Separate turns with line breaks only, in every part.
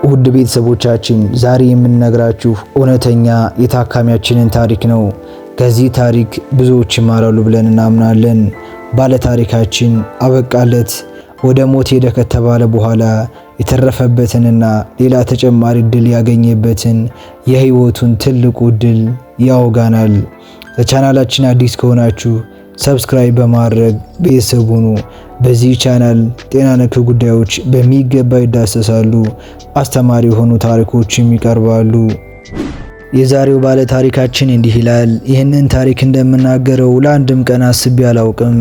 ውድ ቤተሰቦቻችን ዛሬ የምንነግራችሁ እውነተኛ የታካሚያችንን ታሪክ ነው። ከዚህ ታሪክ ብዙዎች ይማራሉ ብለን እናምናለን። ባለ ታሪካችን አበቃለት ወደ ሞት ሄደ ከተባለ በኋላ የተረፈበትንና ሌላ ተጨማሪ ድል ያገኘበትን የህይወቱን ትልቁ ድል ያወጋናል። ለቻናላችን አዲስ ከሆናችሁ ሰብስክራይብ በማድረግ ቤተሰብ ሁኑ። በዚህ ቻናል ጤና ነክ ጉዳዮች በሚገባ ይዳሰሳሉ፣ አስተማሪ የሆኑ ታሪኮችም ይቀርባሉ። የዛሬው ባለ ታሪካችን እንዲህ ይላል። ይህንን ታሪክ እንደምናገረው ለአንድም ቀን አስቤ አላውቅም።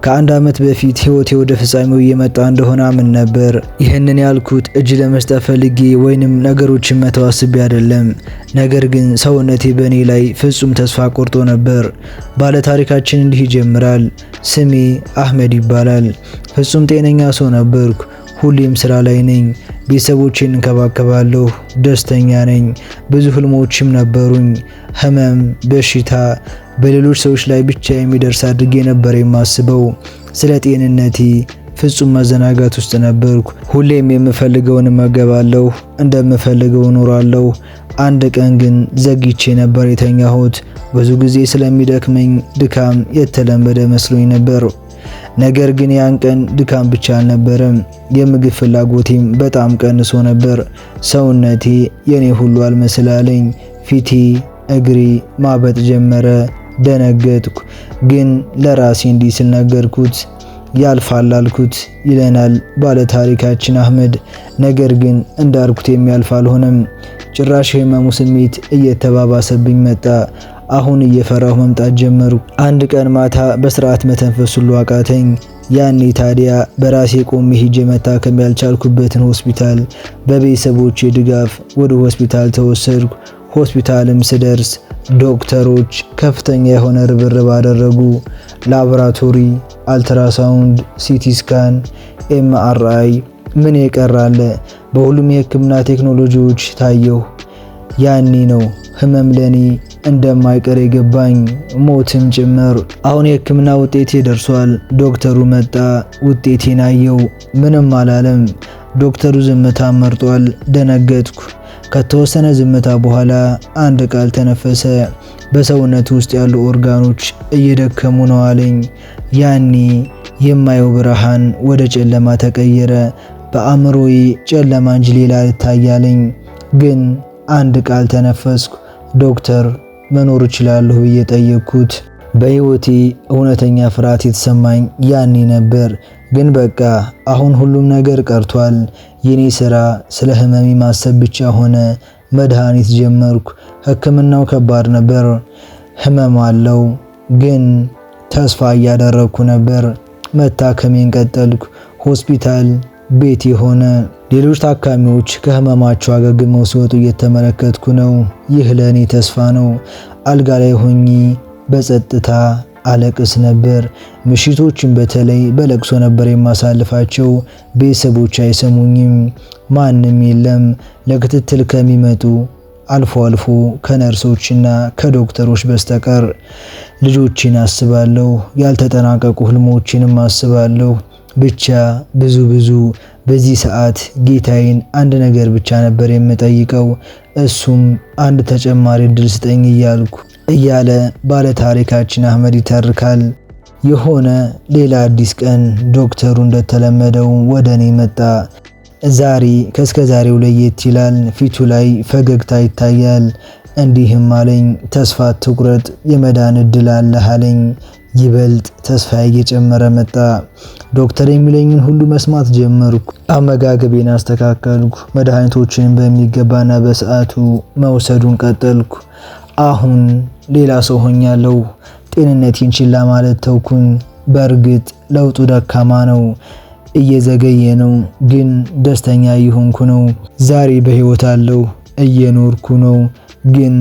ከአንድ ዓመት በፊት ህይወቴ ወደ ፍጻሜው እየመጣ እንደሆነ አምን ነበር። ይህንን ያልኩት እጅ ለመስጠት ፈልጌ ወይንም ነገሮችን መተው አስቤ አይደለም። ነገር ግን ሰውነቴ በእኔ ላይ ፍጹም ተስፋ ቆርጦ ነበር። ባለ ታሪካችን እንዲህ ይጀምራል። ስሜ አህመድ ይባላል። ፍጹም ጤነኛ ሰው ነበርኩ። ሁሌም ስራ ላይ ነኝ። ቤተሰቦቼን እንከባከባለሁ። ደስተኛ ነኝ። ብዙ ህልሞችም ነበሩኝ። ህመም፣ በሽታ በሌሎች ሰዎች ላይ ብቻ የሚደርስ አድርጌ ነበር የማስበው። ስለ ጤንነቴ ፍጹም መዘናጋት ውስጥ ነበርኩ። ሁሌም የምፈልገውን እመገባለሁ፣ እንደምፈልገው እኖራለሁ። አንድ ቀን ግን ዘግይቼ ነበር የተኛሁት። ብዙ ጊዜ ስለሚደክመኝ ድካም የተለመደ መስሎኝ ነበር። ነገር ግን ያን ቀን ድካም ብቻ አልነበረም፣ የምግብ ፍላጎቴም በጣም ቀንሶ ነበር። ሰውነቴ የኔ ሁሉ አልመስላለኝ። ፊቴ፣ እግሬ ማበጥ ጀመረ። ደነገጥኩ። ግን ለራሴ እንዲህ ስል ነገርኩት፣ ያልፋል አልኩት ይለናል ባለ ታሪካችን አህመድ። ነገር ግን እንዳልኩት የሚያልፍ አልሆነም። ጭራሽ የህመሙ ስሜት እየተባባሰብኝ መጣ። አሁን እየፈራሁ መምጣት ጀመርኩ። አንድ ቀን ማታ በስርዓት መተንፈስ ሁሉ አቃተኝ። ያኔ ታዲያ በራሴ ቆሜ ሄጄ መታከም ያልቻልኩበትን ሆስፒታል በቤተሰቦቼ ድጋፍ ወደ ሆስፒታል ተወሰድኩ። ሆስፒታልም ስደርስ ዶክተሮች ከፍተኛ የሆነ ርብርብ አደረጉ። ላቦራቶሪ፣ አልትራሳውንድ፣ ሲቲ ስካን፣ ኤምአርአይ ምን የቀራለ በሁሉም የህክምና ቴክኖሎጂዎች ታየሁ። ያኔ ነው ህመም ለኔ እንደማይቀር የገባኝ፣ ሞትም ጭምር። አሁን የህክምና ውጤቴ ደርሷል። ዶክተሩ መጣ፣ ውጤቴን አየው። ምንም አላለም። ዶክተሩ ዝምታ መርጧል። ደነገጥኩ። ከተወሰነ ዝምታ በኋላ አንድ ቃል ተነፈሰ። በሰውነት ውስጥ ያሉ ኦርጋኖች እየደከሙ ነው አለኝ። ያኔ የማየው ብርሃን ወደ ጨለማ ተቀየረ። በአእምሮዬ ጨለማ እንጂ ሌላ ይታያለኝ። ግን አንድ ቃል ተነፈስኩ። ዶክተር መኖር እችላለሁ ብዬ ጠየቅኩት። በህይወቴ እውነተኛ ፍርሃት የተሰማኝ ያኔ ነበር። ግን በቃ አሁን ሁሉም ነገር ቀርቷል። የኔ ስራ ስለ ህመሜ ማሰብ ብቻ ሆነ። መድኃኒት ጀመርኩ። ህክምናው ከባድ ነበር። ህመም አለው፣ ግን ተስፋ እያደረግኩ ነበር። መታከሜን ቀጠልኩ። ሆስፒታል ቤቴ ሆነ። ሌሎች ታካሚዎች ከህመማቸው አገግመው ሲወጡ እየተመለከትኩ ነው። ይህ ለእኔ ተስፋ ነው። አልጋ ላይ ሆኜ በጸጥታ አለቅስ ነበር። ምሽቶችን በተለይ በለቅሶ ነበር የማሳልፋቸው። ቤተሰቦች አይሰሙኝም። ማንም የለም ለክትትል ከሚመጡ አልፎ አልፎ ከነርሶችና ከዶክተሮች በስተቀር። ልጆችን አስባለሁ። ያልተጠናቀቁ ህልሞችንም አስባለሁ። ብቻ ብዙ። በዚህ ሰዓት ጌታዬን አንድ ነገር ብቻ ነበር የምጠይቀው፣ እሱም አንድ ተጨማሪ እድል ስጠኝ እያለ ባለ ታሪካችን አህመድ ይተርካል። የሆነ ሌላ አዲስ ቀን ዶክተሩ እንደተለመደው ወደ እኔ መጣ። ዛሬ ከእስከ ዛሬው ለየት ይላል። ፊቱ ላይ ፈገግታ ይታያል። እንዲህም አለኝ፣ ተስፋ አትቁረጥ፣ የመዳን እድል አለህ አለኝ። ይበልጥ ተስፋ እየጨመረ መጣ። ዶክተር የሚለኝን ሁሉ መስማት ጀመርኩ። አመጋገቤን አስተካከልኩ። መድኃኒቶችን በሚገባና በሰዓቱ መውሰዱን ቀጠልኩ። አሁን ሌላ ሰው ሆኛለሁ። ጤንነቴን ችላ ማለት ተውኩኝ። በእርግጥ ለውጡ ደካማ ነው፣ እየዘገየ ነው፣ ግን ደስተኛ እየሆንኩ ነው። ዛሬ በህይወት አለሁ፣ እየኖርኩ ነው። ግን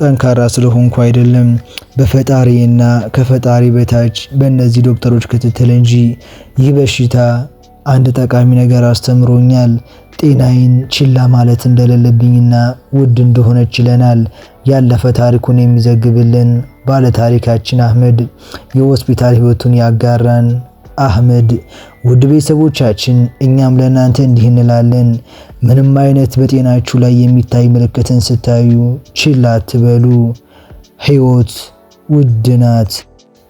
ጠንካራ ስለሆንኩ አይደለም፣ በፈጣሪና ከፈጣሪ በታች በእነዚህ ዶክተሮች ክትትል እንጂ። ይህ በሽታ አንድ ጠቃሚ ነገር አስተምሮኛል። ጤናዬን ችላ ማለት እንደሌለብኝና ውድ እንደሆነ ችለናል። ያለፈ ታሪኩን የሚዘግብልን ባለ ታሪካችን አህመድ የሆስፒታል ህይወቱን ያጋራን አህመድ ውድ ቤተሰቦቻችን እኛም ለእናንተ እንዲህ እንላለን። ምንም አይነት በጤናችሁ ላይ የሚታይ ምልክትን ስታዩ ችላ አትበሉ። ሕይወት ውድ ናት።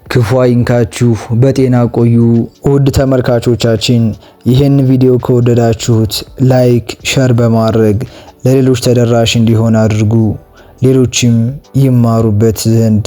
ክፉ አይንካችሁ። በጤና ቆዩ። ውድ ተመልካቾቻችን ይህን ቪዲዮ ከወደዳችሁት ላይክ፣ ሸር በማድረግ ለሌሎች ተደራሽ እንዲሆን አድርጉ። ሌሎችም ይማሩበት ዘንድ